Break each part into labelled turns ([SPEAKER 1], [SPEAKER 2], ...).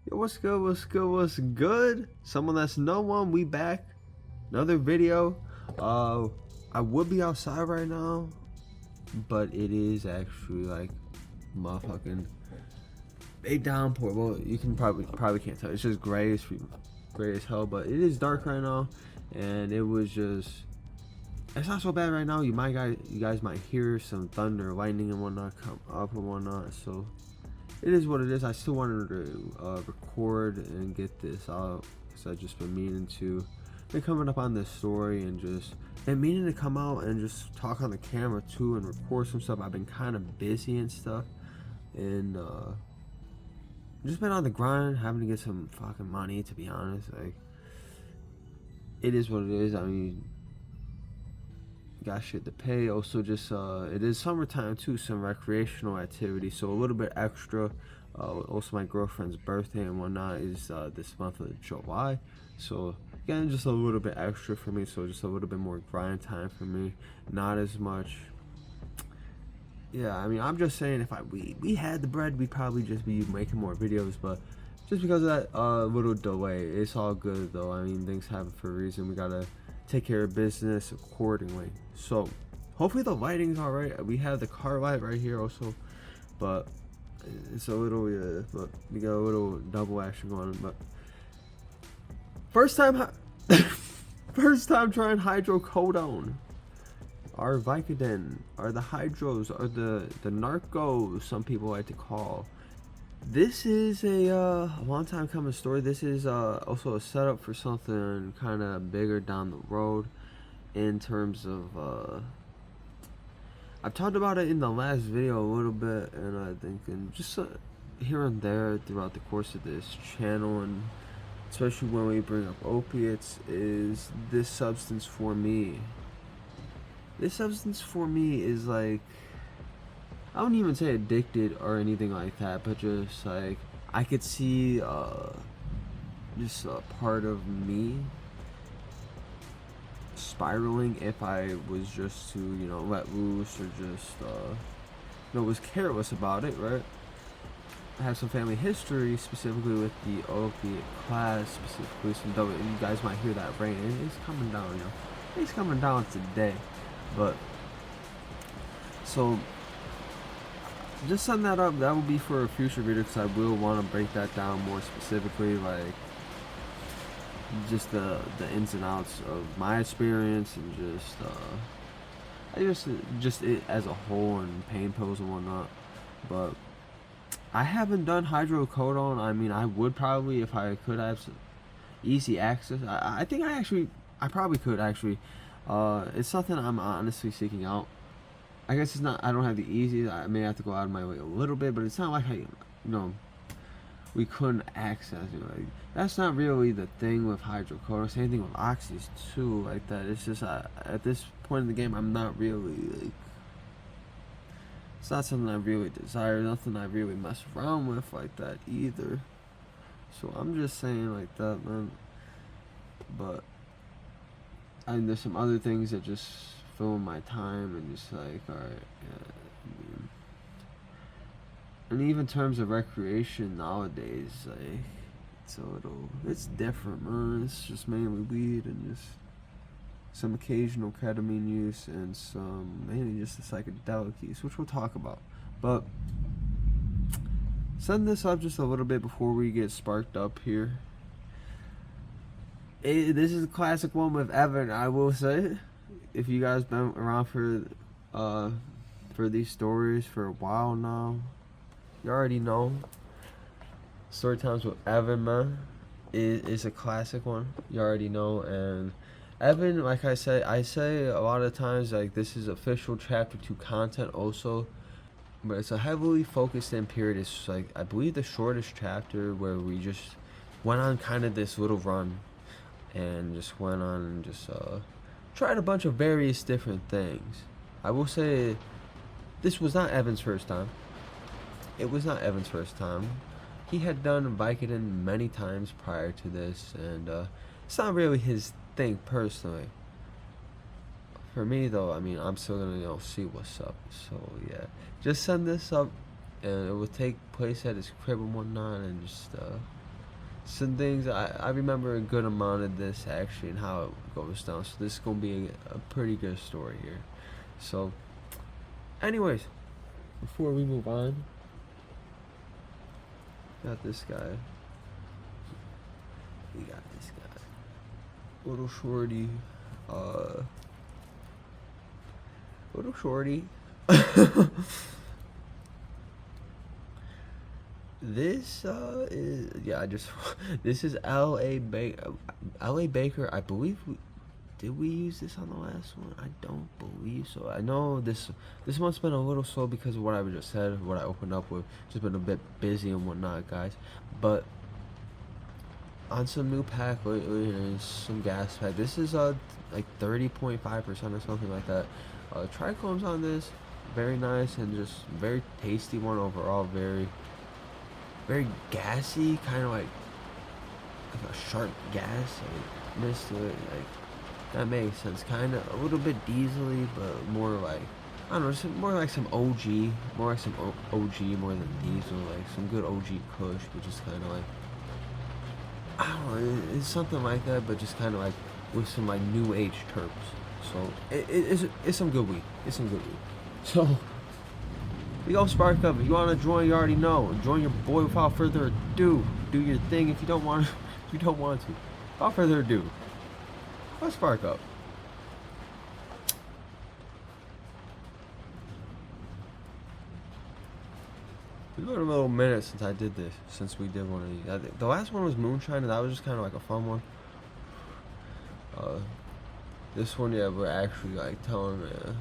[SPEAKER 1] Yo, what's good, what's good, what's good? Someone that's no one, we back. Another video. I would be outside right now, but it is actually like motherfucking a downpour. Well, you can probably can't tell. It's just gray as hell, but it is dark right now, and it was just. It's not so bad right now. You guys might hear some thunder, lightning, and whatnot come up and whatnot. So it is what it is. I still wanted to record and get this out because I've just been coming up on this story and just been meaning to come out and just talk on the camera too and record some stuff. I've been kind of busy and stuff, and just been on the grind, having to get some fucking money. To be honest, like it is what it is. I mean, got shit to pay. Also, just it is summertime too, some recreational activity, so a little bit extra. Also, my girlfriend's birthday and whatnot is this month of July, so again, just a little bit extra for me. So just a little bit more grind time for me, not as much. Yeah, I mean, I'm just saying, if we had the bread, we'd probably just be making more videos, but just because of that little delay, it's all good though. I mean, things happen for a reason. We gotta take care of business accordingly. So hopefully the lighting's all right. We have the car light right here also, but it's a little but we got a little double action going on. But first time first time trying hydrocodone, or Vicodin, or the hydros, or the narcos, some people like to call. This is a long time coming story. This is also a setup for something kind of bigger down the road, in terms of I've talked about it in the last video a little bit, and I think just here and there throughout the course of this channel, and especially when we bring up opiates, is this substance for me. This substance for me is like, I wouldn't even say addicted or anything like that, but just like I could see just a part of me spiraling if I was just to, let loose, or just was careless about it, right? I have some family history, specifically with the opiate class, specifically some you guys might hear that rain. It's coming down, it's coming down today. But so just setting that up, that will be for a future video, because I will want to break that down more specifically, like just the ins and outs of my experience, and just it as a whole, and pain pills and whatnot. But I haven't done hydrocodone. I mean, I would probably, if I could have some easy access. I think I probably could actually. It's something I'm honestly seeking out. I guess it's not, I don't have the easiest. I may have to go out of my way a little bit, but it's not like we couldn't access it. Like, that's not really the thing with hydrocodone. Same thing with oxys too, like that. It's just at this point in the game, I'm not really like. It's not something I really desire. Nothing I really mess around with like that either. So I'm just saying like that, man. But there's some other things that just fill my time, and just like, alright, yeah, I mean, and even in terms of recreation nowadays, like, it's different, man. It's just mainly weed, and just some occasional ketamine use, and some mainly just the psychedelic use, which we'll talk about. But setting this up just a little bit before we get sparked up here. This is a classic one with Evan, I will say. If you guys been around for these stories for a while now, you already know. Story times with Evan, man, is a classic one. You already know. And Evan, like I say a lot of times, like, this is official chapter 2 content also, but it's a heavily focused in period. It's like, I believe, the shortest chapter, where we just went on kind of this little run, and just went on and just tried a bunch of various different things. I will say, this was not Evan's first time. It was not Evan's first time. He had done Vicodin many times prior to this, and it's not really his thing personally. For me though, I mean, I'm still gonna see what's up. So yeah, just send this up, and it will take place at his crib and whatnot, and just some things I remember a good amount of this actually and how it goes down. So this is gonna be a pretty good story here. So, anyways, before we move on, got this guy. We got this guy, little shorty. Little shorty. This is this is L.A. Baker. I believe did we use this on the last one? I don't believe so. I know this month's been a little slow because of what I just said, what I opened up with. Just been a bit busy and whatnot, guys. But on some new pack lately, some gas pack. This is like 30.5% or something like that. Trichomes on this, very nice and just very tasty one overall. Very gassy, kind of like a sharp gas. Like this, like that makes sense. Kind of a little bit diesely, but more like I don't know, more like some OG, more like some OG more than diesel, like some good OG Kush, which is kind of like I don't know, it's something like that, but just kind of like with some like new age terps. So it's some good weed. It's some good weed. So we go spark up. If you want to join, you already know. Join your boy without further ado. Do your thing if you don't want to. If you don't want to. Without further ado, let's spark up. It's been a little minute since I did this. Since we did one of these. The last one was Moonshine, and that was just kind of like a fun one. This one, yeah, we're actually like telling a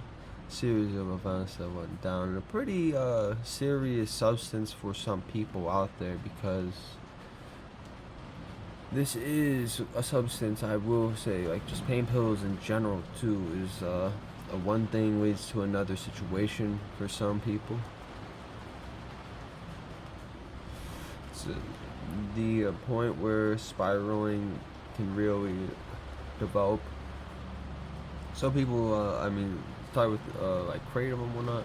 [SPEAKER 1] series of events that went down, and a pretty serious substance for some people out there, because this is a substance, I will say, like just pain pills in general too, is a one thing leads to another situation for some people. It's the point where spiraling can really develop. Some people, I mean, start with like kratom and whatnot,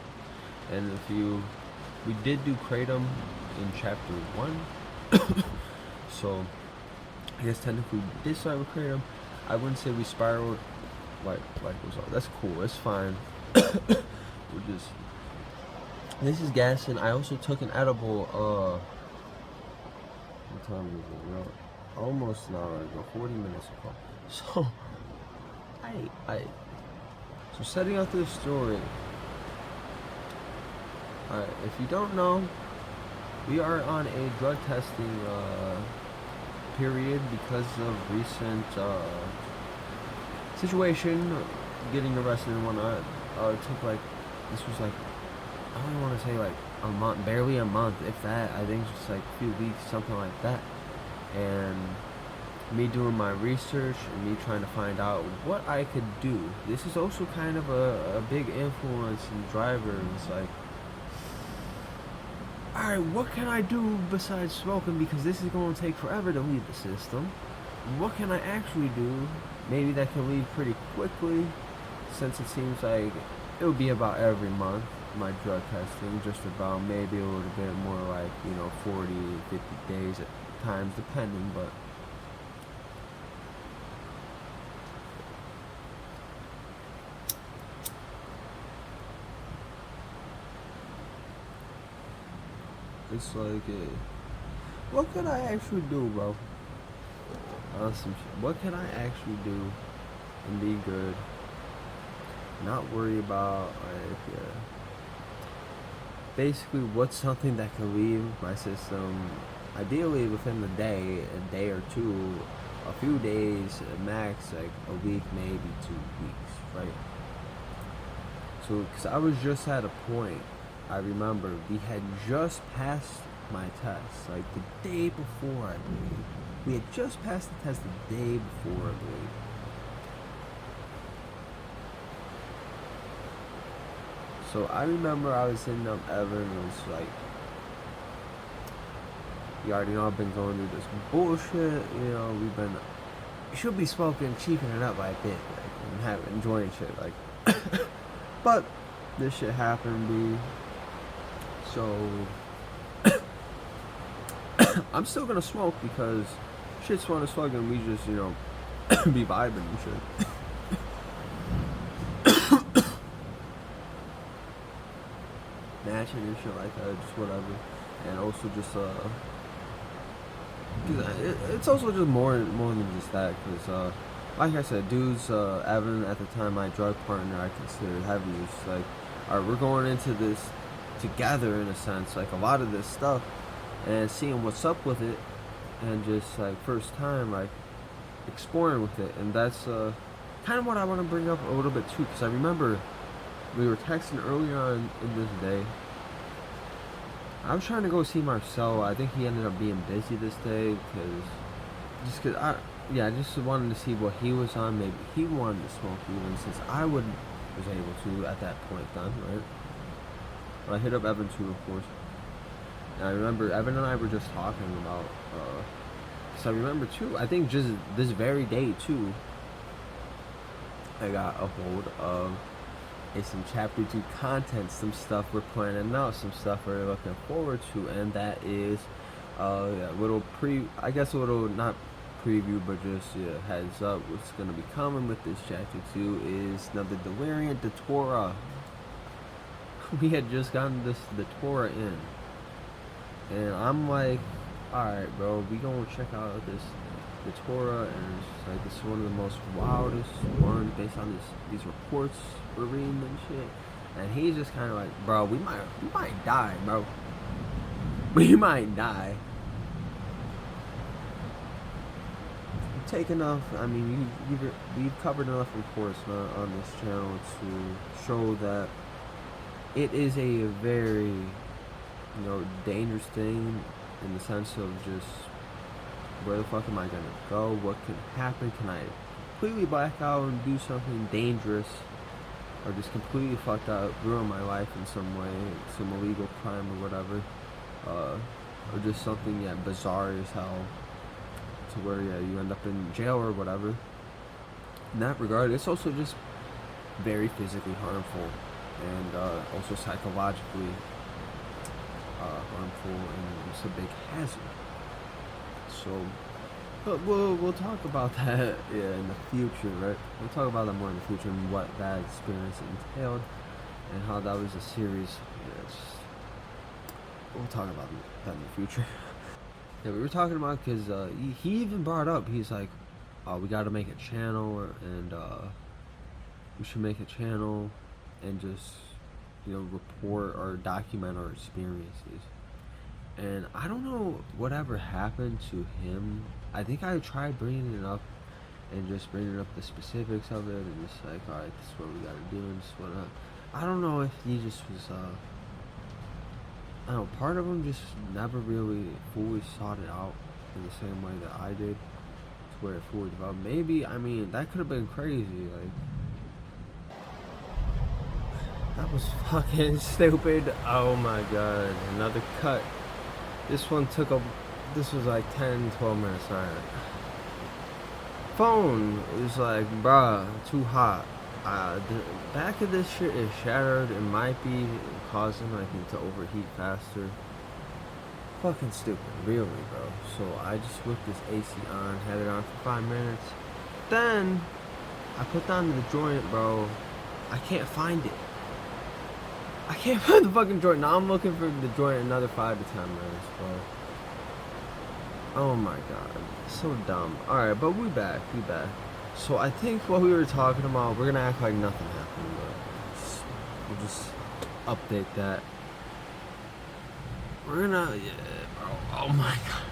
[SPEAKER 1] and we did do kratom in chapter 1, so I guess technically we did start with kratom. I wouldn't say we spiraled like was all. That's cool. It's fine. We're just. This is gas, and I also took an edible. What time is it? Almost an hour ago. 40 minutes ago. So. So setting up this story. Alright, if you don't know, we are on a drug testing period because of recent situation, getting arrested and whatnot. It took like, this was like, I don't want to say like a month, barely a month, if that. I think it's just like a few weeks, something like that. And me doing my research and me trying to find out what I could do. This is also kind of a big influence and driver. It's like, alright, what can I do besides smoking? Because this is going to take forever to leave the system. What can I actually do? Maybe that can leave pretty quickly, since it seems like it would be about every month, my drug testing, just about, maybe a little bit more like, 40, 50 days at times, depending, but it's like, what can I actually do, bro? What can I actually do and be good? Not worry about, like, basically, what's something that can leave my system, ideally within the day, a day or two, a few days, max, like a week, maybe 2 weeks, right? So, because I was just at a point, I remember we had just passed my test, like the day before, I believe. We had just passed the test the day before, I believe. So I remember I was hitting up Evan and was like, you already know I've been going through this bullshit, you should be smoking, cheaping it up by a bit, like, and enjoying shit, like, but this shit happened, B. So I'm still gonna smoke because shit's fun as fuck, and we just, you know, be vibing and shit. Matching and shit like that, just whatever. And also just, it's also just more than just that, because, like I said, dudes, Evan, at the time, my drug partner, I considered heavy. It's like, alright, we're going into this together, in a sense, like, a lot of this stuff, and seeing what's up with it, and just, like, first time, like, exploring with it. And that's, kind of what I want to bring up a little bit, too, because I remember we were texting earlier on in this day. I was trying to go see Marcel. I think he ended up being busy this day, because I just wanted to see what he was on. Maybe he wanted to smoke even, since I was able to at that point then, right? But I hit up Evan too, of course. And I remember Evan and I were just talking about, because I remember too, I think just this very day too, I got a hold of some chapter 2 content, some stuff we're planning out, some stuff we're looking forward to, and that is a little not preview, but just heads up what's going to be coming with this chapter 2 is another Delirium, the Torah. We had just gotten the Torah in, and I'm like, alright bro, we gonna check out the Torah, and it's like, this is one of the most wildest ones based on these reports we're reading and shit. And he's just kind of like, bro, we might die, bro. We might die. Take enough. I mean, we've covered enough, of course, on this channel to show that it is a very, you know, dangerous thing, in the sense of just, where the fuck am I gonna go? What can happen? Can I completely black out and do something dangerous, or just completely fucked up, ruin my life in some way, some illegal crime or whatever, or just something bizarre as hell, to where you end up in jail or whatever. In that regard, it's also just very physically harmful, and also psychologically harmful, and it's a big hazard. So, but we'll talk about that in the future, right? We'll talk about that more in the future, and what that experience entailed, and how that was a series. We'll talk about that in the future. Yeah, we were talking about, because he even brought up, he's like, we got to make a channel, and we should make a channel and just, you know, report or document our experiences. And I don't know whatever happened to him. I think I tried bringing it up, and just bringing up the specifics of it, and just like, alright, this is what we gotta do, and this is what I don't know if he just was, I don't know, part of him just never really fully sought it out in the same way that I did, to where it fully developed. Maybe, I mean, that could have been crazy, like, that was fucking stupid. Oh my god, another cut. This one this was like 10-12 minutes, alright. Phone is like, bruh, too hot. The back of this shit is shattered. It might be causing like it to overheat faster. Fucking stupid, really, bro. So I just whipped this AC on, had it on for 5 minutes. Then I put down the joint, bro. I can't find it. I can't find the fucking joint. Now I'm looking for the joint another 5 to 10 minutes, bro. Oh my god. So dumb. Alright, but we back. So I think what we were talking about, we're gonna act like nothing happened, but we'll just update that. We're gonna, bro. Oh my god.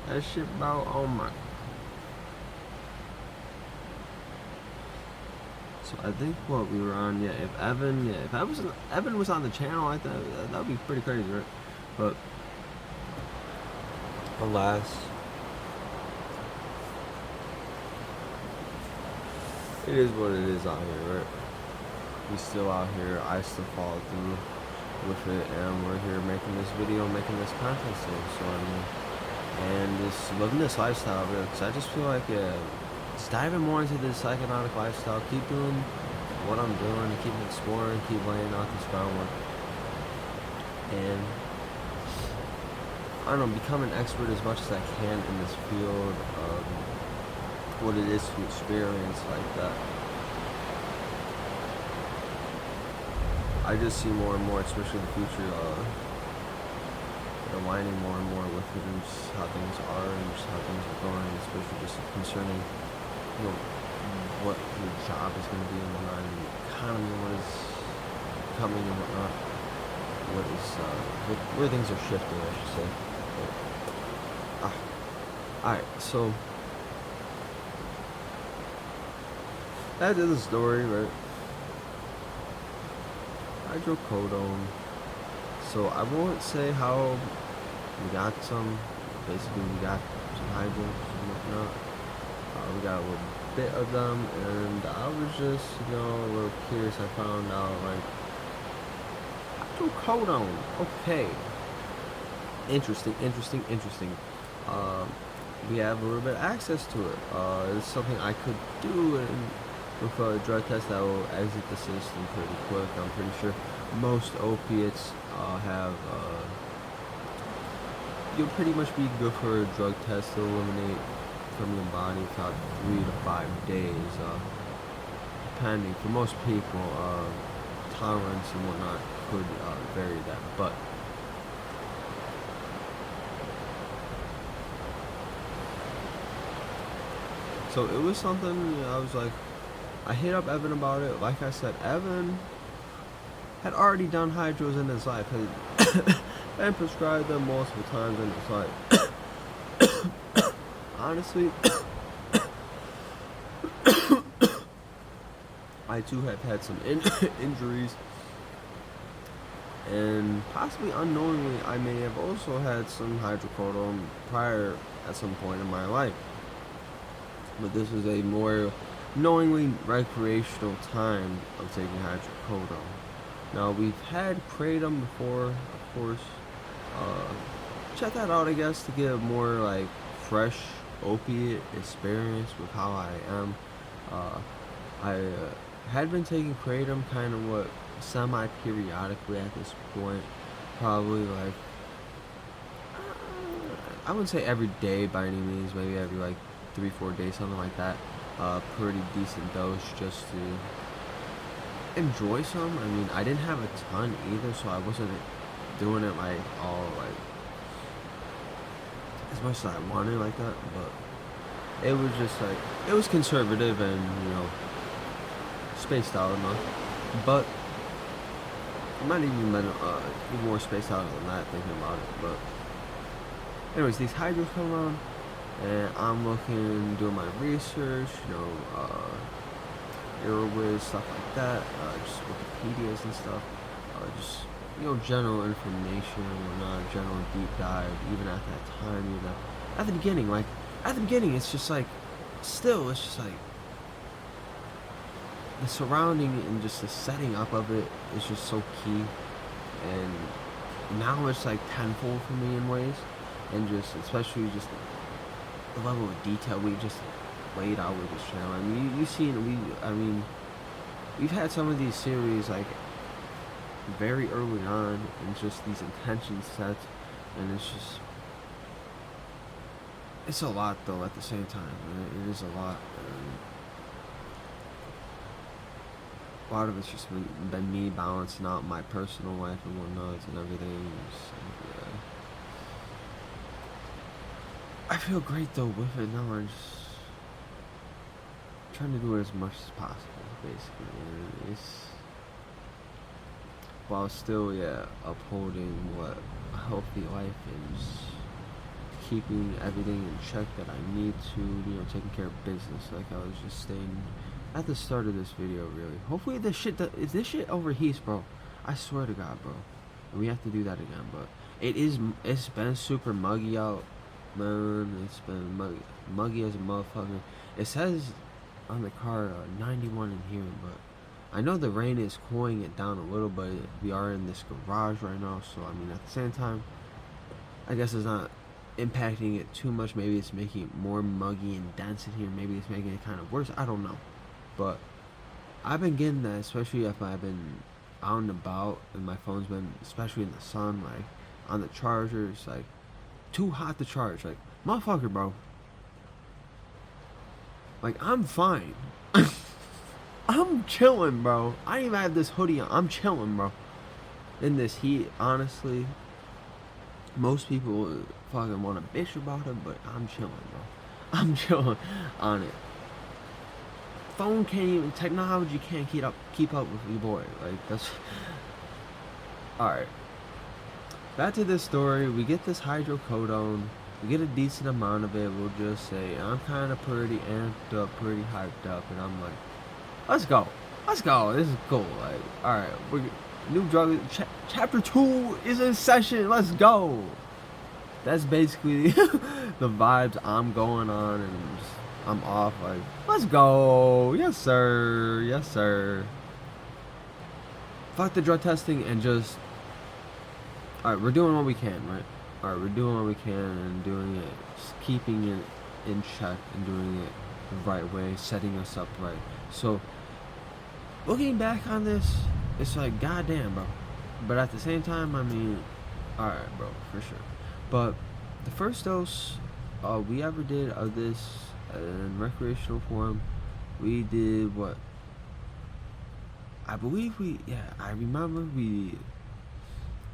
[SPEAKER 1] That shit, bro. Oh my. So I think what we were on, if Evan was on the channel, I thought that would be pretty crazy, right? But alas, it is what it is out here, right? We still out here. I still follow through with it, and we're here making this video, making this content still. So I mean, and just living this lifestyle, really, because I just feel like just diving more into this psychedelic lifestyle, keep doing what I'm doing, keep exploring, keep laying out this groundwork, and I don't know, become an expert as much as I can in this field of what it is to experience like that. I just see more and more, especially in the future, aligning more and more with it and just how things are and just how things are going, especially just concerning, what your job is going to be and whatnot, and the economy, what is coming and whatnot, where things are shifting, I should say. Alright, so that is the story, right? Hydrocodone. So I won't say how we got some. Basically, we got some hydros and whatnot. We got a little bit of them, and I was just, a little curious. I found out like hydrocodone. Okay, interesting. We have a little bit of access to it. It's something I could do with a drug test that will exit the system pretty quick. I'm pretty sure most opiates have, you'll pretty much be good for a drug test to eliminate from your body about 3 to 5 days, depending. For most people, tolerance and whatnot could vary that, but so it was something, I was like, I hit up Evan about it. Like I said, Evan had already done hydros in his life and prescribed them multiple times in his life. Honestly, I too have had some injuries, and possibly unknowingly I may have also had some hydrocodone prior at some point in my life. But this is a more knowingly recreational time of taking hydrocodone. Now, we've had kratom before, of course. Check that out, I guess, to get a more like fresh opiate experience with how I am. I had been taking kratom kind of semi-periodically at this point. Probably like, I wouldn't say every day by any means, maybe every like 3-4 days, something like that. Pretty decent dose just to enjoy some. I mean, I didn't have a ton either, so I wasn't doing it like all like as much as I wanted like that, but it was just like, it was conservative and spaced out enough, but it might even been even more spaced out than that thinking about it. But anyways, these hydros come around, and I'm looking, doing my research, Airways, stuff like that, just Wikipedias and stuff, just, general information and whatnot, general deep dive, even at that time, at the beginning, it's just like, still, it's just like, the surrounding and just the setting up of it is just so key, and now it's like tenfold for me in ways, and just, especially just the level of detail we just laid out with this channel. I mean, you've seen, we've had some of these series like very early on, and just these intentions set, and it's a lot though at the same time. It is a lot. A lot of it's just been me balancing out my personal life and whatnot and everything. I feel great though with it now. I'm just trying to do it as much as possible, basically. And it's while still, upholding what a healthy life is, keeping everything in check that I need to, taking care of business, like I was just saying at the start of this video, really. Hopefully if this shit overheats, bro, I swear to God, bro, and we have to do that again. But it's been super muggy out, man. It's been muggy as a motherfucker. It says on the car 91 in here, but I know the rain is cooling it down a little, but we are in this garage right now, so I mean, at the same time, I guess it's not impacting it too much. Maybe it's making it more muggy and dense in here. Maybe it's making it kind of worse. I don't know. But I've been getting that, especially if I've been out and about and my phone's been, especially in the sun, like on the charger. It's like too hot to charge. Like, motherfucker, bro. Like, I'm fine. I'm chilling, bro. I even have this hoodie on. I'm chilling, bro. In this heat, honestly, most people fucking want to bitch about it, but I'm chilling, bro. I'm chilling on it. Phone can't even, technology can't keep up with you, boy. Like, that's alright. Back to this story. We get this hydrocodone. We get a decent amount of it. We'll just say I'm kind of pretty amped up, pretty hyped up, and I'm like, let's go, let's go. This is cool. Like, alright, we're new drug. Chapter 2 is in session. Let's go. That's basically the vibes I'm going on, and just, I'm off. Like, let's go. Yes, sir. Yes, sir. Fuck the drug testing and just. Alright, we're doing what we can, right? Alright, we're doing what we can and doing it, just keeping it in check and doing it the right way, setting us up right. So, looking back on this, it's like, goddamn, bro. But at the same time, I mean, alright, bro, for sure. But the first dose we ever did of this in recreational form, we did what? I believe I remember we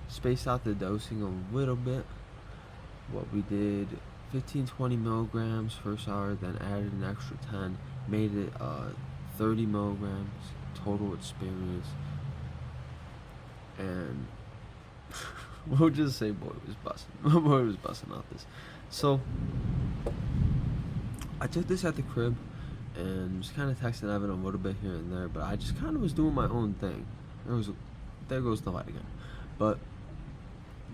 [SPEAKER 1] spaced out the dosing a little bit. What we did, 15-20 milligrams first hour, then added an extra 10, made it 30 milligrams total experience, and we'll just say boy was busting. Boy was busting out this. So I took this at the crib and just kind of texting Evan a little bit here and there, but I just kind of was doing my own thing. There goes the light again. But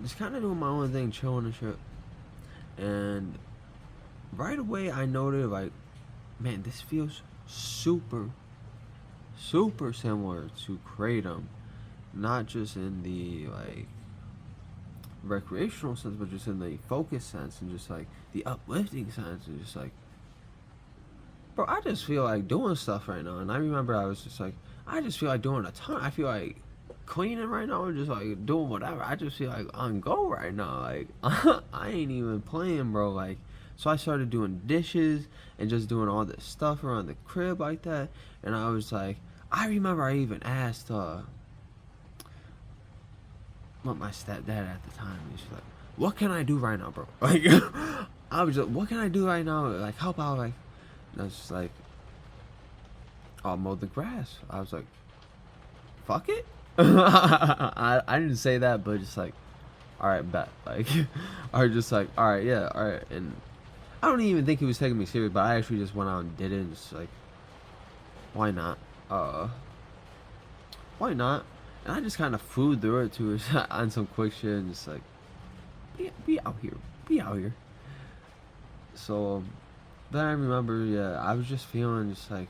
[SPEAKER 1] just kind of doing my own thing, chilling and shit. And right away I noted, like, man, this feels super similar to Kratom. Not just in the, like, recreational sense, but just in the focus sense and just, like, the uplifting sense. And just, like, bro, I just feel like doing stuff right now. And I remember I was just like, I just feel like doing a ton. I feel like cleaning right now or just like doing whatever. I just feel like on go right now. Like, I ain't even playing, bro. Like, so I started doing dishes and just doing all this stuff around the crib like that. And I was like, I remember I even asked what my stepdad at the time. He's like, what can I do right now, bro? Like, I was like, what can I do right now? Like, help out. Like, and I was just like, I'll mow the grass. I was like, fuck it. I didn't say that, but just like, alright, bet. Like, or just like, alright, yeah, alright. And I don't even think he was taking me serious, but I actually just went out and did it. And just like, why not? Why not? And I just kind of flew through it too on some quick shit and just like, be out here. Be out here. So, then I remember, yeah, I was just feeling just like,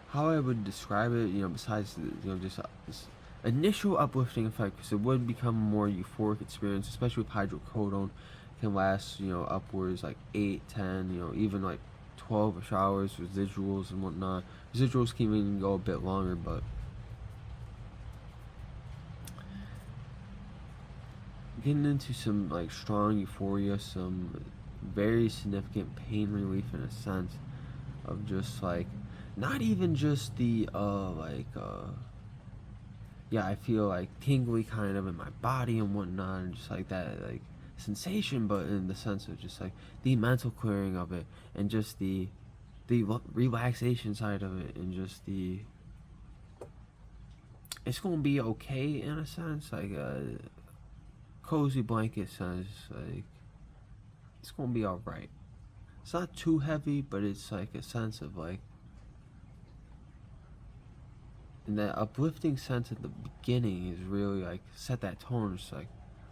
[SPEAKER 1] how I would describe it, you know, besides, you know, just this initial uplifting effect, because it would become a more euphoric experience, especially with hydrocodone. It can last, you know, upwards like 8, 10, you know, even like 12 hours, residuals and whatnot. Residuals can even go a bit longer, but getting into some like strong euphoria, some very significant pain relief in a sense of just like, not even just the yeah, I feel like tingly kind of in my body and whatnot, and just like that like sensation, but in the sense of just like the mental clearing of it, and just the relaxation side of it, and just the, it's gonna be okay in a sense, like cozy blanket sense, like it's gonna be alright. It's not too heavy, but it's like a sense of like, and that uplifting sense at the beginning is really like set that tone. It's like,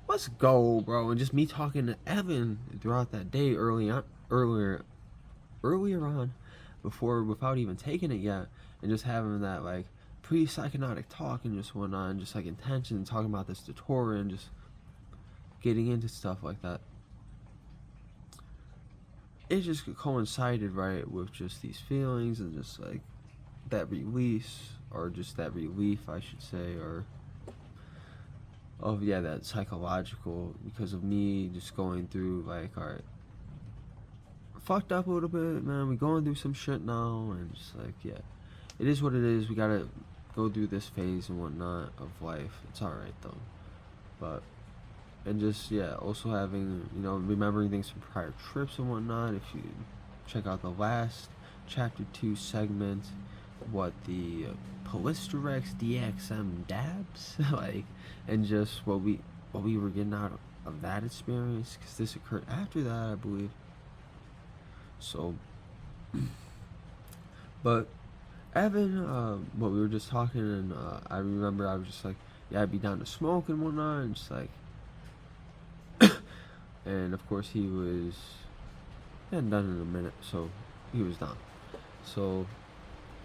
[SPEAKER 1] let's go, bro. And just me talking to Evan throughout that day earlier on, without even taking it yet, and just having that like pre-psychotic talk and just whatnot, and just like intention and talking about this tutorial and just getting into stuff like that. it just coincided right with just these feelings and just like that release, or just that relief I should say, or yeah, that psychological, because of me just going through like, alright, fucked up a little bit, man, we going through some shit now, and just like, yeah, it is what it is, we gotta go through this phase and whatnot of life, it's alright though. But and just, yeah, also having, remembering things from prior trips and whatnot. If you check out the last chapter 2 segment, what the Polisterex DXM dabs like, and just what we were getting out of that experience, because this occurred after that, I believe. So but Evan, what we were just talking, and I remember I was just like, yeah, I'd be down to smoke and whatnot, and just like and of course he hadn't done it in a minute, so he was down. So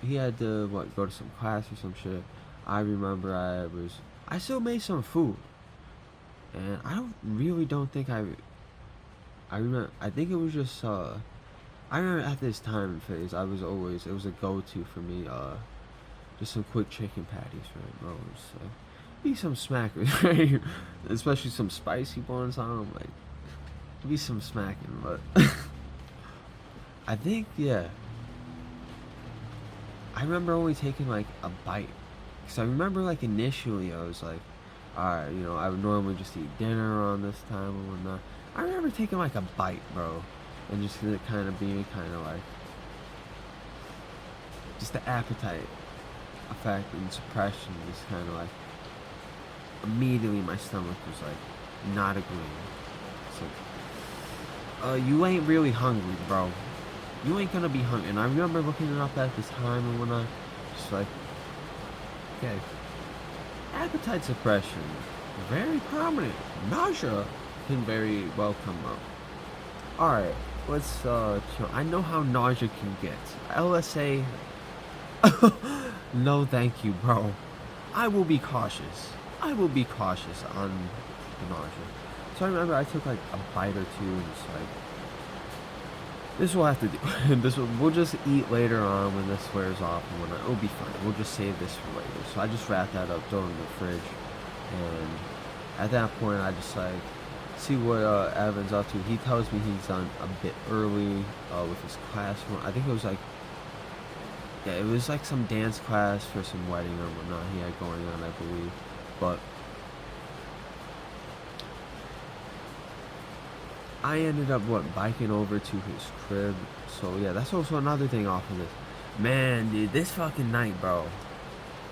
[SPEAKER 1] he had to go to some class or some shit. I remember I still made some food, and I don't think I remember, I think it was just I remember at this time phase it was a go-to for me, just some quick chicken patties, right, bro? Just like, be some smackers, right? Especially some spicy ones on them, like, be some smacking, but I think, yeah, I remember only taking like a bite, because I remember like initially I was like, alright, I would normally just eat dinner around this time and whatnot. I remember taking like a bite, bro, and just it kind of being kind of like, just the appetite effect and suppression, just kind of like, immediately my stomach was like, not agreeing. It's like, you ain't really hungry, bro. You ain't gonna be hungry. And I remember looking it up at this time and whatnot, just like, okay, appetite suppression, very prominent. Nausea can very well come up. Alright, let's chill. I know how nausea can get. LSA, no thank you, bro. I will be cautious. I will be cautious on the nausea. So I remember I took like a bite or two, and it's like, this will have to do. We'll just eat later on when this wears off and whatnot. It'll be fine. We'll just save this for later. So I just wrapped that up, throw it in the fridge, and at that point I just like see what Evan's up to. He tells me he's done a bit early with his class. I think it was like, yeah, it was like some dance class for some wedding or whatnot he had going on, I believe. But I ended up biking over to his crib. So yeah, that's also another thing off of this. Man, dude, this fucking night, bro.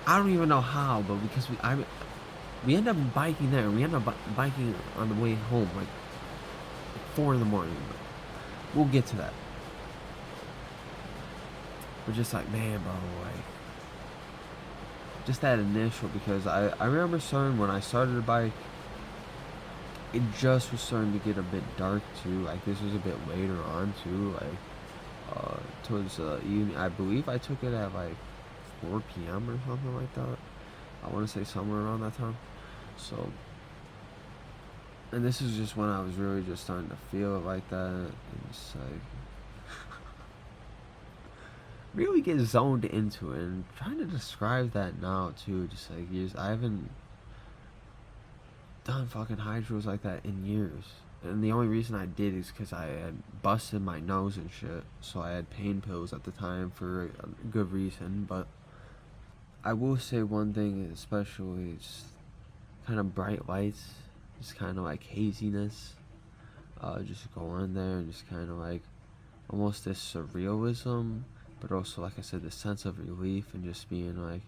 [SPEAKER 1] I don't even know how, but because we end up biking there, and we end up biking on the way home, like 4 in the morning. We'll get to that. We're just like, man, bro, like, just that initial, because I remember when I started to bike, it just was starting to get a bit dark too. Like, this was a bit later on too, like towards evening. I believe I took it at like 4 p.m. or something like that. I want to say somewhere around that time. So, and this is just when I was really just starting to feel it like that, and just like really get zoned into it, and trying to describe that now too. Just like years, I haven't done fucking hydros like that in years, and the only reason I did is because I had busted my nose and shit, so I had pain pills at the time for a good reason. But I will say one thing, especially, it's kind of bright lights, just kind of like haziness, just going there, and just kind of like almost this surrealism, but also, like I said, the sense of relief, and just being like,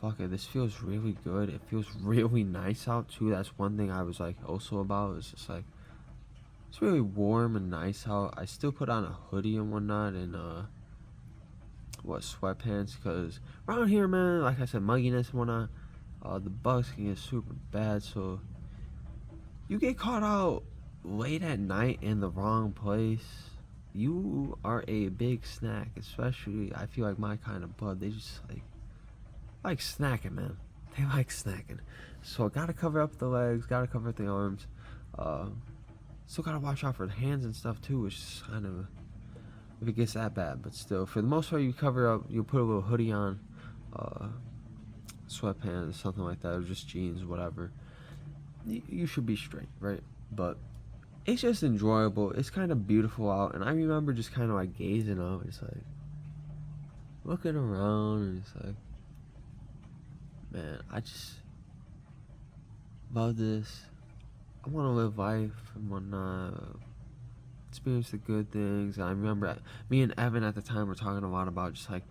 [SPEAKER 1] fuck it, this feels really good. It feels really nice out too. That's one thing I was like also about. It's just like, it's really warm and nice out. I still put on a hoodie and whatnot, and sweatpants, because around here, man, like I said, mugginess and whatnot, the bugs can get super bad. So you get caught out late at night in the wrong place, you are a big snack. Especially, I feel like my kind of bud, they just like snacking, man. They like snacking. So I gotta cover up the legs, gotta cover up the arms. Still gotta watch out for the hands and stuff too, which is kind of, if it gets that bad. But still, for the most part, you cover up, you put a little hoodie on, sweatpants, something like that, or just jeans, whatever. You should be straight, right? But it's just enjoyable. It's kind of beautiful out, and I remember just kind of like gazing out, just like looking around, and it's like, man, I just love this. I want to live life and whatnot, experience the good things. And I remember me and Evan at the time were talking a lot about just like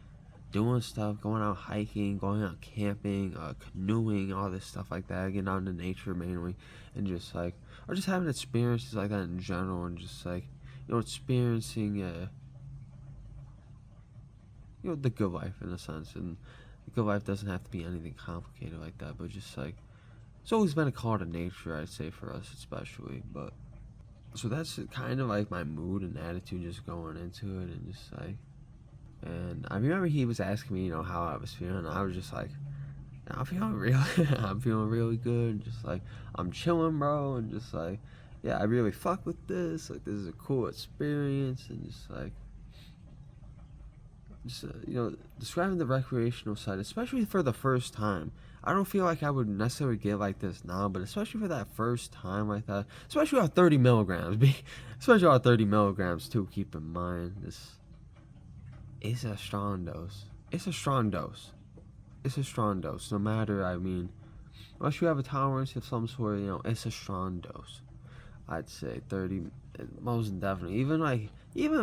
[SPEAKER 1] doing stuff, going out hiking, going out camping, canoeing, all this stuff like that, getting out into nature mainly, and just like, or just having experiences like that in general, and just like, experiencing, the good life in a sense. And the good life doesn't have to be anything complicated like that, but just like, it's always been a call to nature, I'd say, for us especially. But so that's kind of like my mood and attitude just going into it, and just like, and I remember he was asking me, how I was feeling, and I was just like, I'm feeling I'm feeling really good, just like, I'm chilling, bro, and just like, yeah, I really fuck with this, like, this is a cool experience, and just like, describing the recreational side, especially for the first time. I don't feel like I would necessarily get like this now, but especially for that first time like that, especially on 30 milligrams, especially on 30 milligrams too, keep in mind, this is a strong dose. It's a strong dose. It's a strong dose. No matter, unless you have a tolerance of some sort, it's a strong dose. I'd say 30, most definitely. Even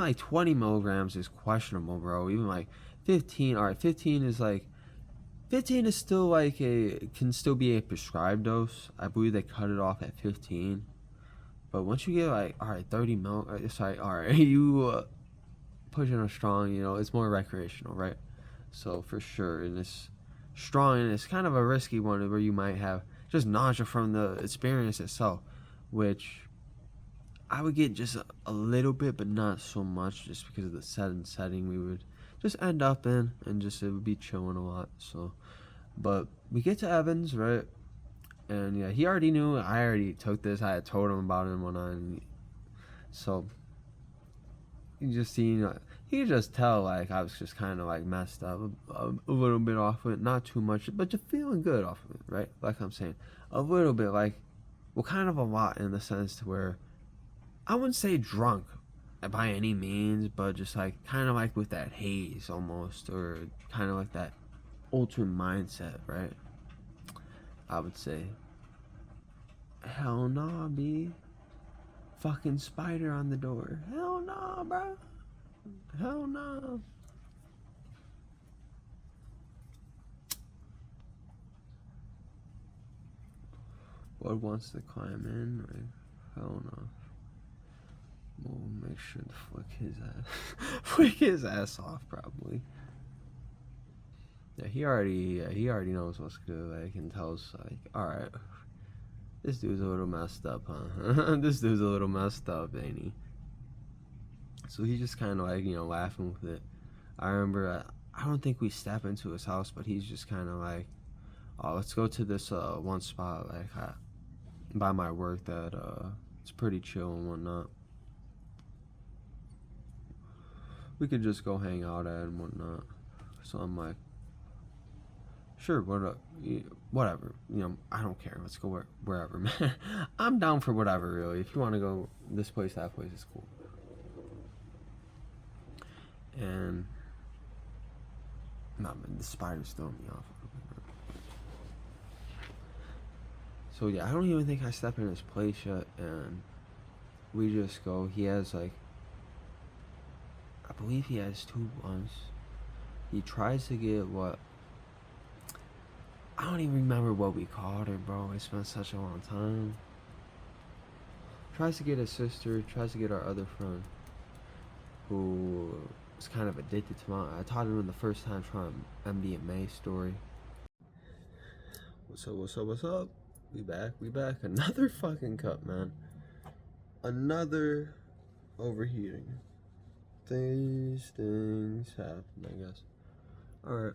[SPEAKER 1] like 20 milligrams is questionable, bro. Even like 15. All right, 15 is like, 15 is still like can still be a prescribed dose. I believe they cut it off at 15. But once you get like, all right, 30 all right, you pushing a strong, it's more recreational, right? So for sure, and it's strong, and it's kind of a risky one where you might have just nausea from the experience itself, which I would get just a little bit, but not so much, just because of the setting we would just end up in, and just it would be chilling a lot. So, but we get to Evans, right? And yeah, he already knew. I already took this. I had told him about it and whatnot. And so you just see, he could just tell like I was just kind of like messed up a little bit off of it, not too much, but just feeling good off of it, right? Like I'm saying, a little bit, like, well, kind of a lot, in the sense to where I wouldn't say drunk by any means, but just like kind of like with that haze almost, or kind of like that ultra mindset, right? I would say, hell nah, B. Fucking spider on the door. Hell nah, bro. Hell nah. What wants to climb in? Like, hell no. We'll make sure to flick his ass off, probably. Yeah, he already knows what's good. Like, and tells, like, all right, this dude's a little messed up, huh? This dude's a little messed up, ain't he? So he's just kind of like, laughing with it. I remember, I don't think we step into his house, but he's just kind of like, oh, let's go to this one spot, like, by my work that it's pretty chill and whatnot. We could just go hang out at and whatnot. So I'm like, sure, whatever. I don't care. Let's go wherever, man. I'm down for whatever, really. If you want to go this place, that place is cool. And man, the spider's throwing me off. So yeah, I don't even think I step in his place yet, and we just go. He has like, I believe he has 2 blunts. He tries to get what, I don't even remember what we called it, bro. It's been such a long time. Tries to get his sister, tries to get our other friend, who was kind of addicted to mine. I taught him in the first time trying MDMA story. What's up? We back. Another fucking cup, man. Another overheating. These things happen, I guess. Alright.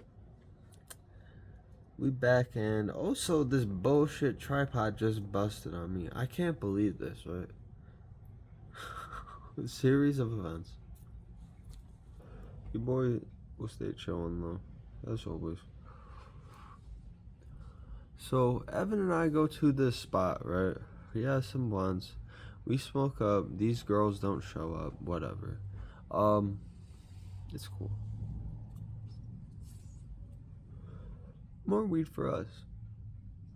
[SPEAKER 1] We back, and also this bullshit tripod just busted on me. I can't believe this, right? A series of events. Your boy will stay chilling though, as always. So Evan and I go to this spot, right? He has some blunts. We smoke up. These girls don't show up. Whatever. It's cool. More weed for us,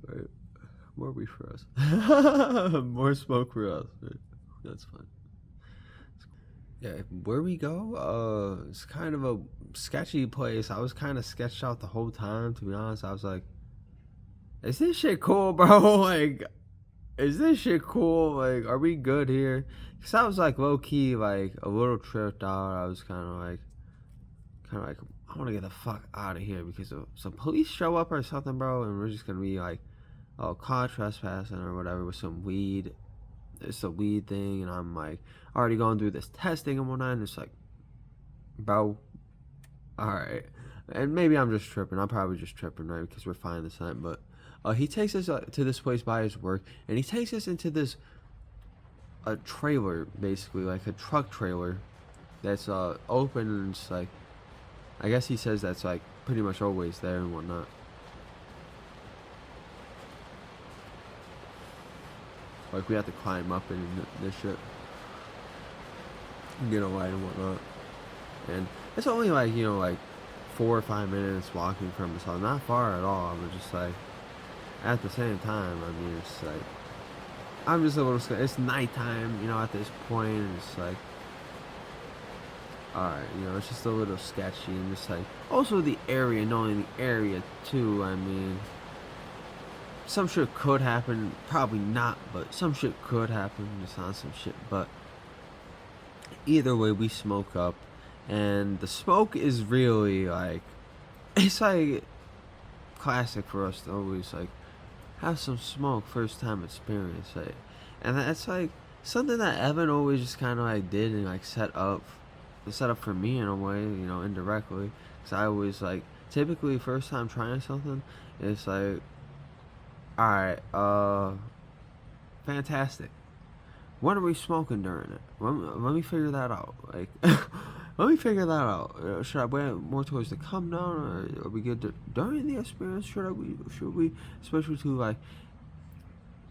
[SPEAKER 1] right? More weed for us. More smoke for us. Right? That's fun. Yeah, where we go, it's kind of a sketchy place. I was kind of sketched out the whole time, to be honest. I was like, is this shit cool, bro? Like, is this shit cool? Like, are we good here? Because I was like low-key, like, a little tripped out. I was kind of like, I want to get the fuck out of here because if some police show up or something, bro, and we're just going to be like, oh, caught trespassing or whatever with some weed. It's a weed thing, and I'm like already going through this testing and whatnot, and it's like, bro, alright. And maybe I'm just tripping. I'm probably just tripping, right? Because we're fine this time. But he takes us to this place by his work, and he takes us into this a trailer, basically, like a truck trailer that's open, and it's like, I guess he says that's like pretty much always there and whatnot. Like, we have to climb up in this shit, get away and whatnot. And it's only like, you know, like 4 or 5 minutes walking from us, so not far at all. But just like, at the same time, I mean, it's like, I'm just a little scared. It's nighttime, you know, at this point, and it's like, alright, you know, it's just a little sketchy, and just like, also the area, knowing the area too, I mean, some shit could happen, probably not, but some shit could happen, just on some shit. But either way, we smoke up, and the smoke is really like, it's like classic for us to always like have some smoke, first time experience, like, and that's like something that Evan always just kind of like did and like set up for me in a way, you know, indirectly, because I always like, typically first time trying something, it's like, alright, fantastic. When are we smoking during it? Let me figure that out. Like, let me figure that out. Should I wait more towards the come down, or are we good during the experience? Should we, especially to like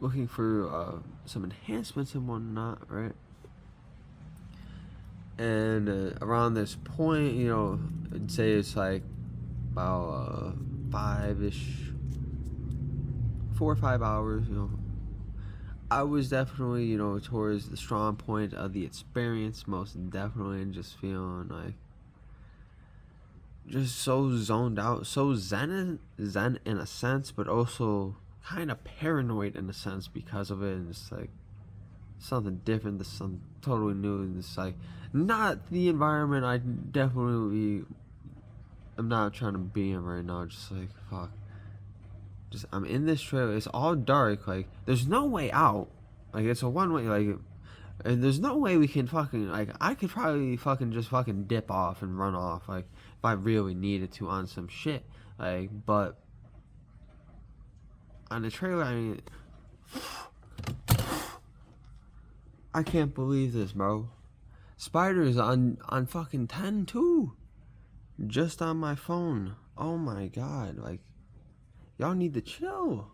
[SPEAKER 1] looking for some enhancements and whatnot, right? And around this point, you know, I'd say it's like about 4 or 5 hours, you know. I was definitely, you know, towards the strong point of the experience, most definitely, and just feeling like just so zoned out, so zen in a sense, but also kind of paranoid in a sense because of it, and it's like something different, this something totally new, and it's like not the environment I definitely am not trying to be in right now. Just like, fuck. Just, I'm in this trailer, it's all dark, like, there's no way out. Like, it's a one-way, like, and there's no way we can fucking, like, I could probably fucking just fucking dip off and run off, like, if I really needed to on some shit. Like, but on the trailer, I mean, I can't believe this, bro. Spiders on fucking 10 too. Just on my phone. Oh my god, like, y'all need to chill.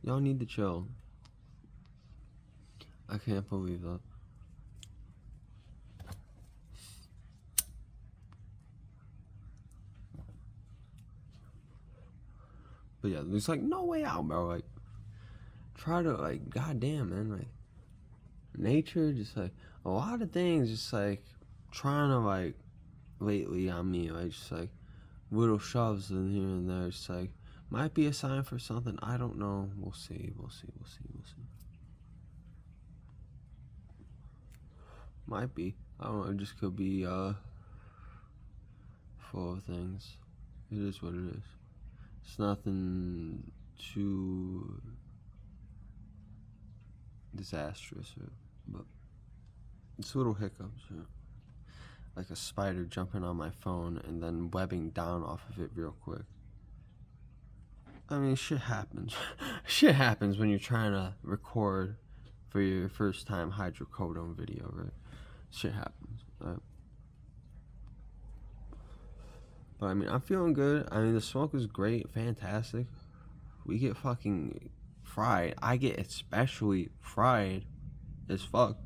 [SPEAKER 1] Y'all need to chill. I can't believe that. But yeah, there's like no way out, bro. Like, try to, like, goddamn, man. Like, nature, just like a lot of things, just like trying to, like, lately on me, like, just like little shoves in here and there. It's like, might be a sign for something. I don't know. We'll see. Might be. I don't know. It just could be full of things. It is what it is. It's nothing too disastrous, but it's little hiccups. Like a spider jumping on my phone and then webbing down off of it real quick. I mean, shit happens. Shit happens when you're trying to record for your first time hydrocodone video, right? Shit happens, right? But I mean, I'm feeling good. I mean, the smoke is great, fantastic. We get fucking fried. I get especially fried as fuck.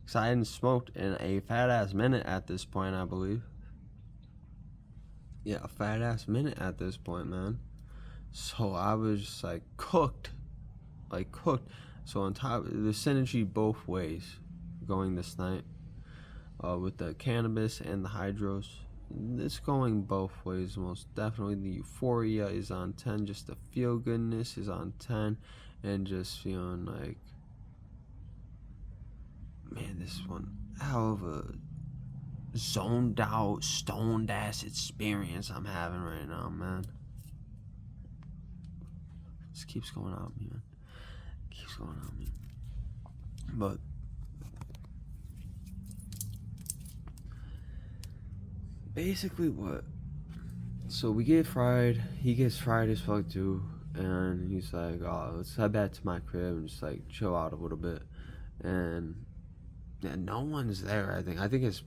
[SPEAKER 1] Because I hadn't smoked in a fat ass minute at this point, I believe. Yeah, a fat ass minute at this point, man. So I was just like cooked. Like cooked. So on top, the synergy both ways going this night. With the cannabis and the hydros. It's going both ways, most definitely. The euphoria is on 10, just the feel goodness is on 10, and just feeling like, man, this one hell of a zoned out, stoned ass experience I'm having right now, man. This keeps going on me, man. Keeps going on me. But basically what? So we get fried. He gets fried as fuck too. And he's like, oh, let's head back to my crib and just like chill out a little bit. And yeah, no one's there, I think. I think his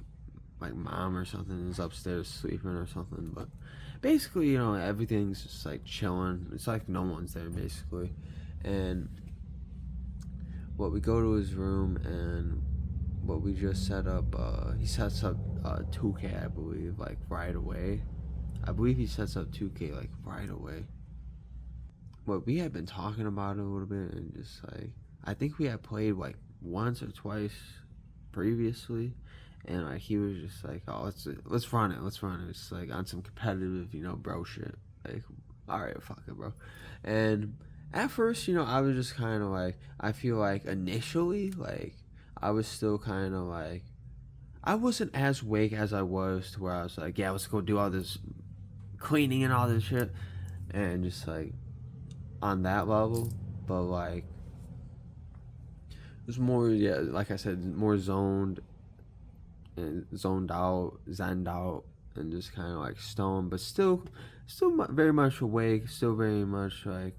[SPEAKER 1] like mom or something is upstairs sleeping or something. But basically, you know, everything's just like chilling. It's like no one's there basically. And what we go to his room and what we just set up, he sets up 2K, I believe, like right away. I believe he sets up 2K like right away. But we had been talking about it a little bit and just like, I think we had played like once or twice previously, and like he was just like, oh, let's run it. It's like on some competitive, you know, bro shit. Like, all right, fuck it, bro. And at first, you know, I was just kind of like, I feel like initially, like I was still kind of like, I wasn't as awake as I was to where I was like, yeah, let's go do all this cleaning and all this shit, and just like on that level. But like it was more, yeah, like I said, more zoned and zoned out, zened out, and just kind of like stoned, but still very much awake, still very much like,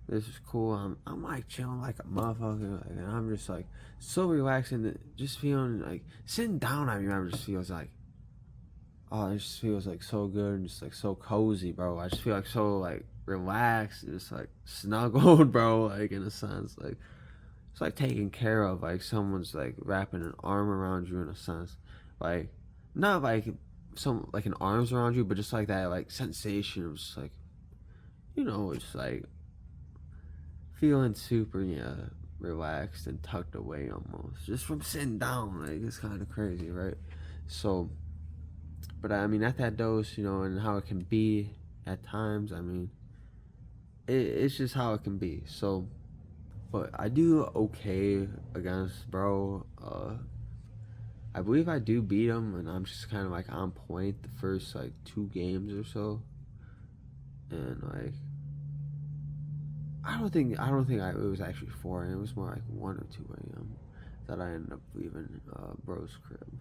[SPEAKER 1] this is cool. I'm like chilling like a motherfucker, like, and I'm just like so relaxing, just feeling like sitting down. I remember just feels like, oh, it just feels like so good and just like so cozy, bro. I just feel like so like relaxed, just like snuggled, bro. Like in a sense, like it's like taken care of. Like someone's like wrapping an arm around you in a sense, like not like some like an arms around you, but just like that like sensation of just like, you know, it's like feeling super, yeah, relaxed and tucked away almost just from sitting down. Like it's kind of crazy, right? So. But I mean, at that dose, you know, and how it can be at times, I mean, it's just how it can be. So, but I do okay against bro. I believe I do beat him, and I'm just kind of like on point the first like 2 games or so. And like, I don't think it was actually 4 a.m. It was more like 1 or 2 a.m. that I ended up leaving bro's crib.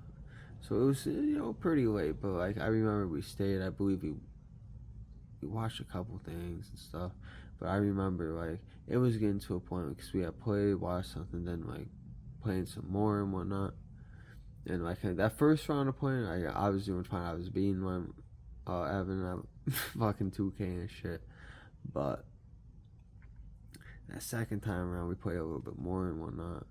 [SPEAKER 1] So it was, you know, pretty late, but like I remember we stayed. I believe we watched a couple things and stuff, but I remember like it was getting to a point because we had played, watched something, then like playing some more and whatnot. And like that first round of playing, I was doing fine. I was beating my Evan, fucking 2K and shit. But that second time around, we played a little bit more and whatnot.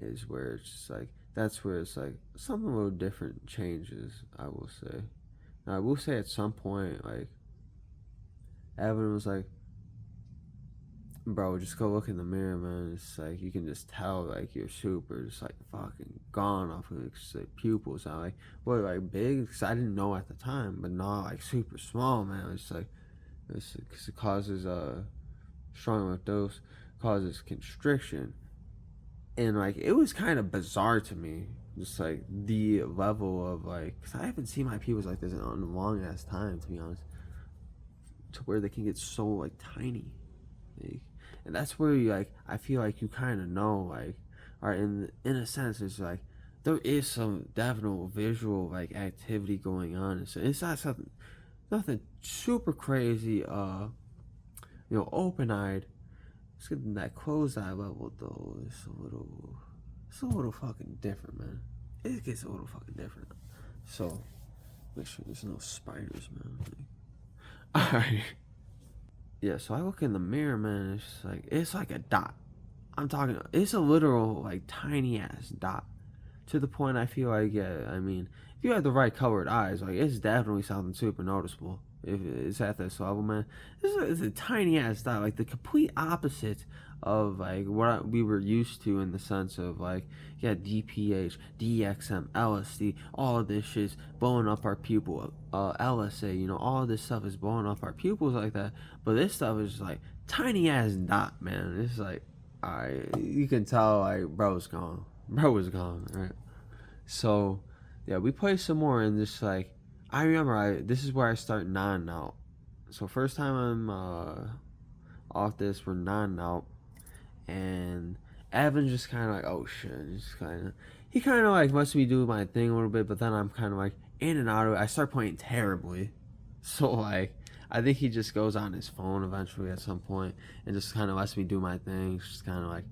[SPEAKER 1] Is where it's just like, that's where it's like something a little different changes, I will say. Now I will say at some point, like Evan was like, bro, just go look in the mirror, man. It's like you can just tell like you're super just like fucking gone off of like pupils. I'm like, what, like big? Because I didn't know at the time, but not like super small, man. It's like, it's because it causes strong with dose, causes constriction. And like it was kind of bizarre to me, just like the level of like, cause I haven't seen my pupils like this in a long ass time, to be honest, to where they can get so like tiny, like, and that's where you like, I feel like you kind of know like, or in a sense it's like there is some definite visual like activity going on. So it's not nothing super crazy, you know, open eyed. let's get that closed eye level though. It's a little fucking different, man. It gets a little fucking different. So make sure there's no spiders, man. Alright. Yeah, so I look in the mirror, man. It's like a dot. I'm talking. It's a literal like tiny ass dot. To the point I feel like, yeah, I mean, if you have the right colored eyes, like it's definitely something super noticeable. If it's at this level, man, it's a tiny ass dot, like the complete opposite of like what we were used to in the sense of like, yeah, DPH, DXM, LSD, all of this shit's blowing up our pupil. LSA, you know, all of this stuff is blowing up our pupils like that. But this stuff is like tiny ass dot, man. It's like, alright, you can tell like bro's gone. Bro was gone, right? So, yeah, we play some more and just like I remember this is where I start nodding out. So first time I'm off this, we're nodding out, and Evan just kind of like, oh shit, he kind of like lets me do my thing a little bit, but then I'm kind of like in and out of it. I start playing terribly, so like I think he just goes on his phone eventually at some point and just kind of lets me do my thing. Just kind of like,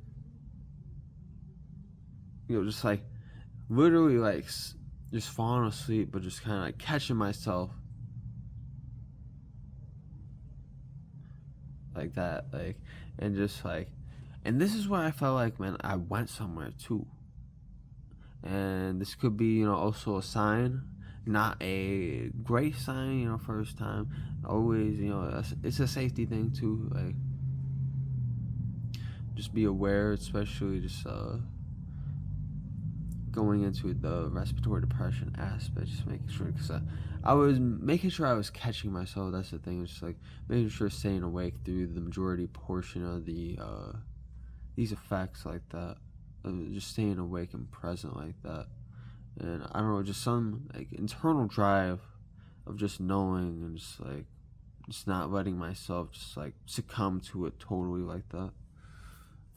[SPEAKER 1] you know, just like literally like just falling asleep, but just kind of like catching myself like that, like, and just like, and this is where I felt like, man, I went somewhere too, and this could be, you know, also a sign, not a great sign, you know, first time, always, you know, it's a safety thing too, like, just be aware, especially just going into the respiratory depression aspect, just making sure, because I was making sure I was catching myself. That's the thing. It's just like making sure staying awake through the majority portion of the these effects like that. Just staying awake and present like that. And I don't know, just some like internal drive of just knowing and just like just not letting myself just like succumb to it totally like that.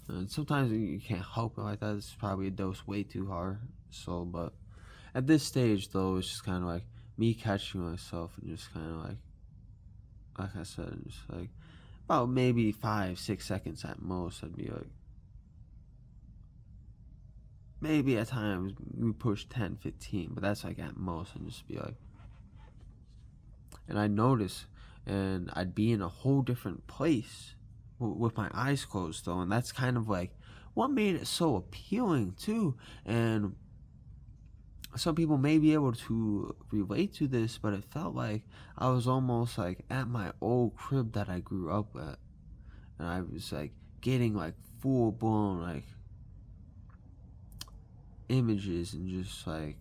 [SPEAKER 1] And sometimes you can't help it like that. It's probably a dose way too hard. So, but at this stage, though, it's just kind of like me catching myself and just kind of like I said, just like about maybe 5-6 seconds at most. I'd be like, maybe at times we push 10-15, but that's like at most, and just be like, and I'd notice, and I'd be in a whole different place with my eyes closed though, and that's kind of like what made it so appealing too. And some people may be able to relate to this, but it felt like I was almost like at my old crib that I grew up at, and I was like getting like full blown like images and just like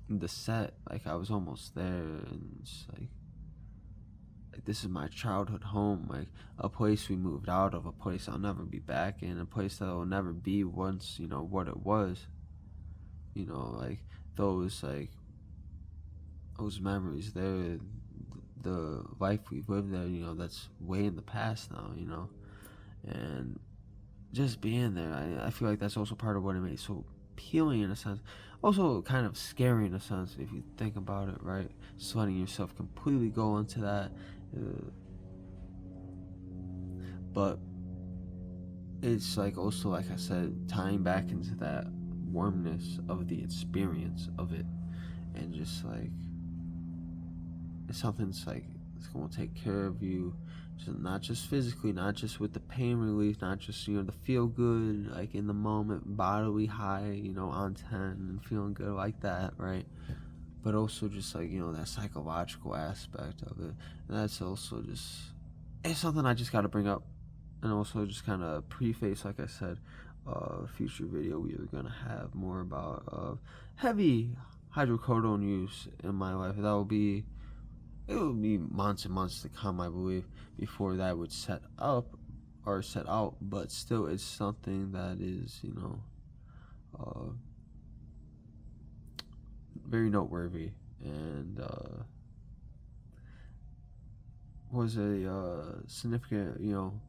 [SPEAKER 1] the set, like I was almost there, and just like this is my childhood home, like a place we moved out of, a place I'll never be back in, a place that will never be once, you know, what it was, you know, like those memories there, the life we've lived there, you know, that's way in the past now, you know. And just being there, I feel like that's also part of what it made it so appealing in a sense, also kind of scary in a sense if you think about it, right? Just letting yourself completely go into that, but it's like also, like I said, tying back into that warmness of the experience of it, and just like it's something that's like it's gonna take care of you, just not just physically, not just with the pain relief, not just, you know, the feel good like in the moment bodily high, you know, on 10 and feeling good like that, right? But also just like, you know, that psychological aspect of it. And that's also just, it's something I just got to bring up, and also just kind of preface, like I said, future video we are gonna have more about heavy hydrocodone use in my life. That will be, it will be months and months to come, I believe, before that would set up or set out. But still, it's something that is, you know, very noteworthy, and was a significant, you know,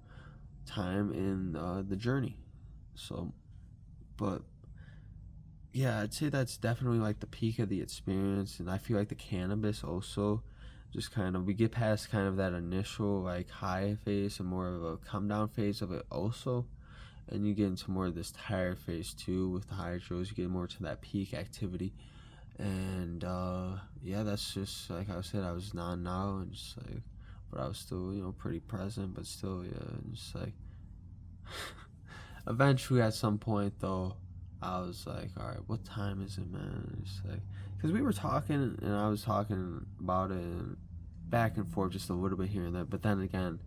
[SPEAKER 1] time in the journey. So, but yeah, I'd say that's definitely like the peak of the experience, and I feel like the cannabis also just kind of, we get past kind of that initial like high phase and more of a come down phase of it also, and you get into more of this tired phase too with the hydros. You get more to that peak activity, and yeah, that's just like I said, I was non now and just like, but I was still, you know, pretty present, but still, yeah, and just like eventually at some point though, I was like, all right, what time is it, man? And it's like, because we were talking and I was talking about it and back and forth just a little bit here and there, but then again,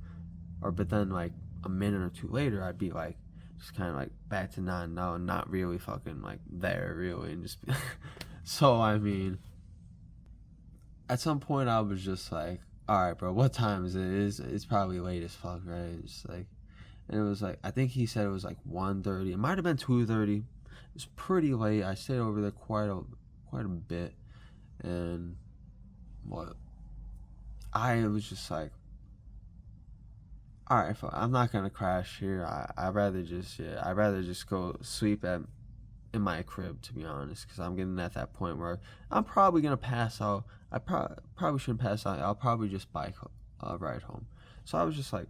[SPEAKER 1] but then like a minute or two later, I'd be like, just kind of like back to not and not really fucking like there really, and just so I mean, at some point I was just like, all right, bro, what time is it? It's probably late as fuck, right? It's like, and it was like, I think he said it was like 1:30. It might have been 2:30. It was pretty late. I stayed over there quite a bit, and what I was just like, all right, I'm not gonna crash here. I'd rather just go sleep in my crib, to be honest, because I'm getting at that point where I'm probably gonna pass out. I probably shouldn't pass out. I'll probably just bike ride home. So I was just like,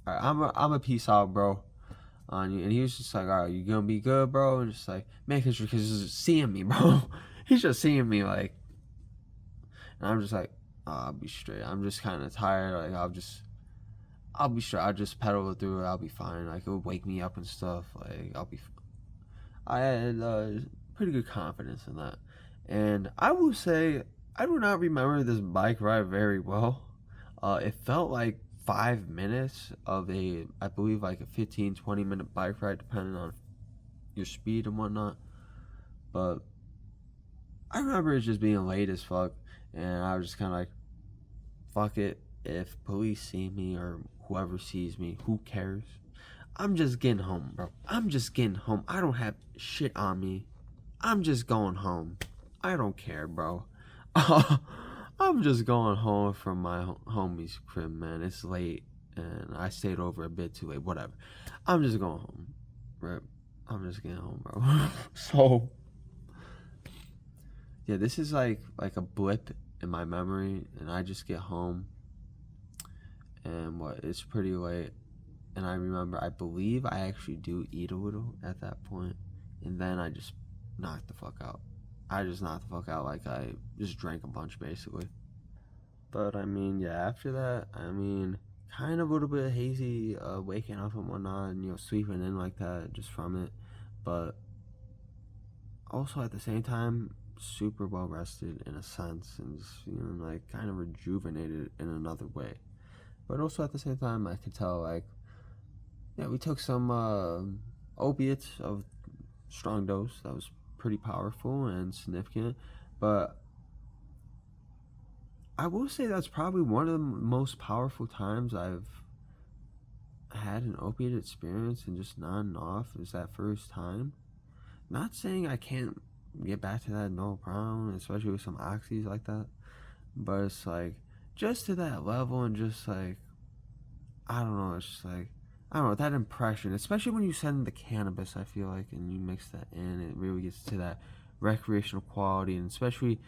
[SPEAKER 1] all right, I'm a peace out, bro, on you. And he was just like, all right, you gonna be good, bro? And just like making sure, because he's just seeing me, bro. He's just seeing me, like, and I'm just like, oh, I'll be straight. I'm just kind of tired. Like I'll be straight. I'll just pedal through it. I'll be fine. Like it'll wake me up and stuff. Like I had pretty good confidence in that. And I will say, I do not remember this bike ride very well. It felt like 5 minutes of I believe like a 15-20 minute bike ride, depending on your speed and whatnot. But I remember it just being late as fuck, and I was just kind of like, fuck it. If police see me or whoever sees me, who cares? I'm just getting home, bro. I'm just getting home. I don't have shit on me. I'm just going home. I don't care, bro. I'm just going home from my homie's crib, man. It's late, and I stayed over a bit too late. Whatever. I'm just going home, right? I'm just getting home, bro. So, yeah, this is like a blip in my memory, and I just get home, and it's pretty late. And I remember, I believe I actually do eat a little at that point, and then I just knocked the fuck out. I just knocked the fuck out, like I just drank a bunch basically. But I mean, yeah, after that, I mean, kind of a little bit hazy, waking up and whatnot, and you know, sleeping in like that just from it. But also at the same time, super well rested in a sense, and just, you know, like kind of rejuvenated in another way. But also at the same time, I could tell like, yeah, we took some opiates of strong dose. That was pretty powerful and significant. But I will say that's probably one of the most powerful times I've had an opiate experience and just nodding off is that first time. Not saying I can't get back to that no problem, especially with some oxys like that. But it's like just to that level, and just like, I don't know, it's just like, I don't know, that impression, especially when you send the cannabis, I feel like, and you mix that in, it really gets to that recreational quality, and especially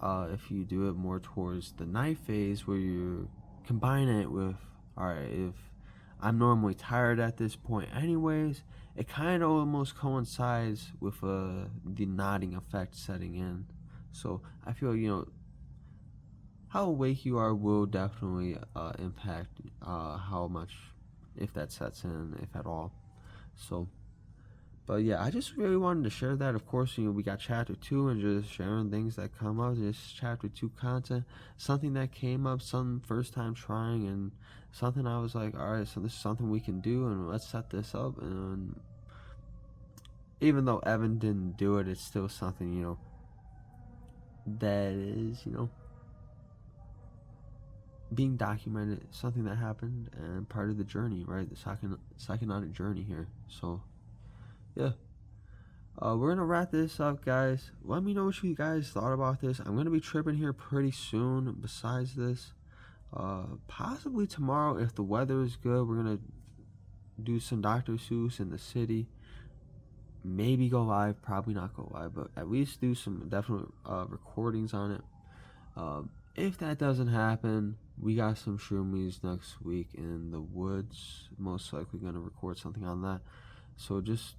[SPEAKER 1] if you do it more towards the night phase where you combine it with, alright, if I'm normally tired at this point anyways, it kind of almost coincides with the nodding effect setting in. So I feel, you know, how awake you are will definitely impact how much, if that sets in, if at all. So, but yeah, I just really wanted to share that. Of course, you know, we got chapter 2 and just sharing things that come up. Just chapter 2 content, something that came up, some first time trying, and something I was like, all right, so this is something we can do, and let's set this up. And even though Evan didn't do it, it's still something, you know, that is, you know, being documented, something that happened, and part of the journey, right? The psychonaut journey here. So, yeah. We're gonna wrap this up, guys. Let me know what you guys thought about this. I'm gonna be tripping here pretty soon. Besides this, possibly tomorrow if the weather is good. We're gonna do some Dr. Seuss in the city. Maybe go live, probably not go live, but at least do some definite recordings on it. if that doesn't happen, we got some shroomies next week in the woods. Most likely gonna record something on that. So just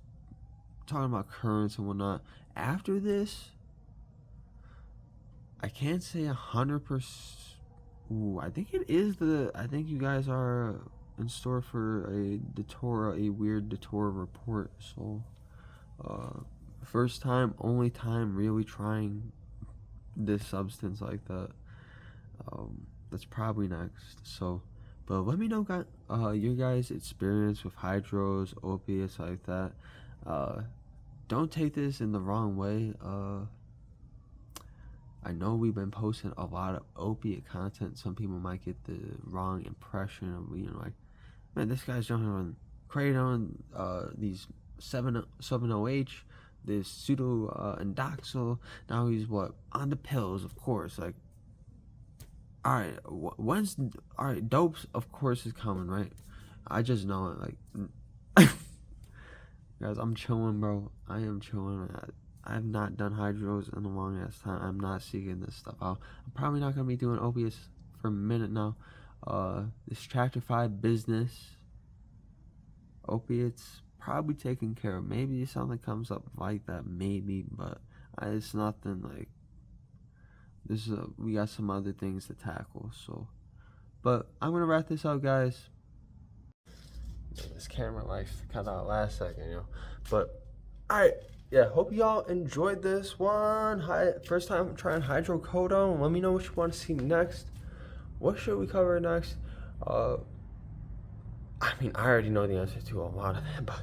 [SPEAKER 1] talking about currents and whatnot. After this, I can't say 100%. Ooh, I think it is I think you guys are in store for a weird Datora report. So, first time, only time really trying this substance like that. That's probably next. So, but let me know, your guys' experience with hydros, opiates like that. Don't take this in the wrong way. I know we've been posting a lot of opiate content. Some people might get the wrong impression of, like, man, this guy's jumping on Kratom, these 7-0H, this pseudo Endoxyl. Now he's on the pills, of course. Like, alright, alright, dopes, of course, is coming, right? I just know it, like, guys, I'm chilling, bro. I am chilling. I have not done hydros in a long ass time. I'm not seeking this stuff out. I'm probably not gonna be doing opiates for a minute now. This Chapter 5 business, opiates, probably taken care of. Maybe something comes up like that, maybe, but it's nothing like this. We got some other things to tackle. So, but I'm gonna wrap this up, guys. This camera likes to cut out last second, But alright, yeah, hope y'all enjoyed this one. First time trying hydrocodone. Let me know what you want to see next. What should we cover next? I mean, I already know the answer to a lot of them, but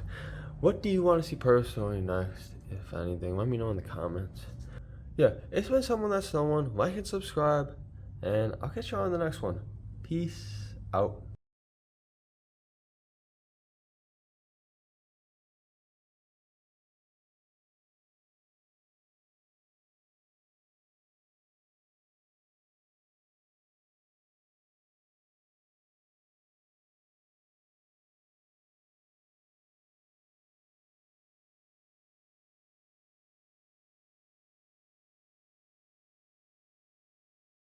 [SPEAKER 1] what do you want to see personally next, if anything? Let me know in the comments. Yeah, it's been Someone That's No One. Like and subscribe, and I'll catch you on the next one. Peace out.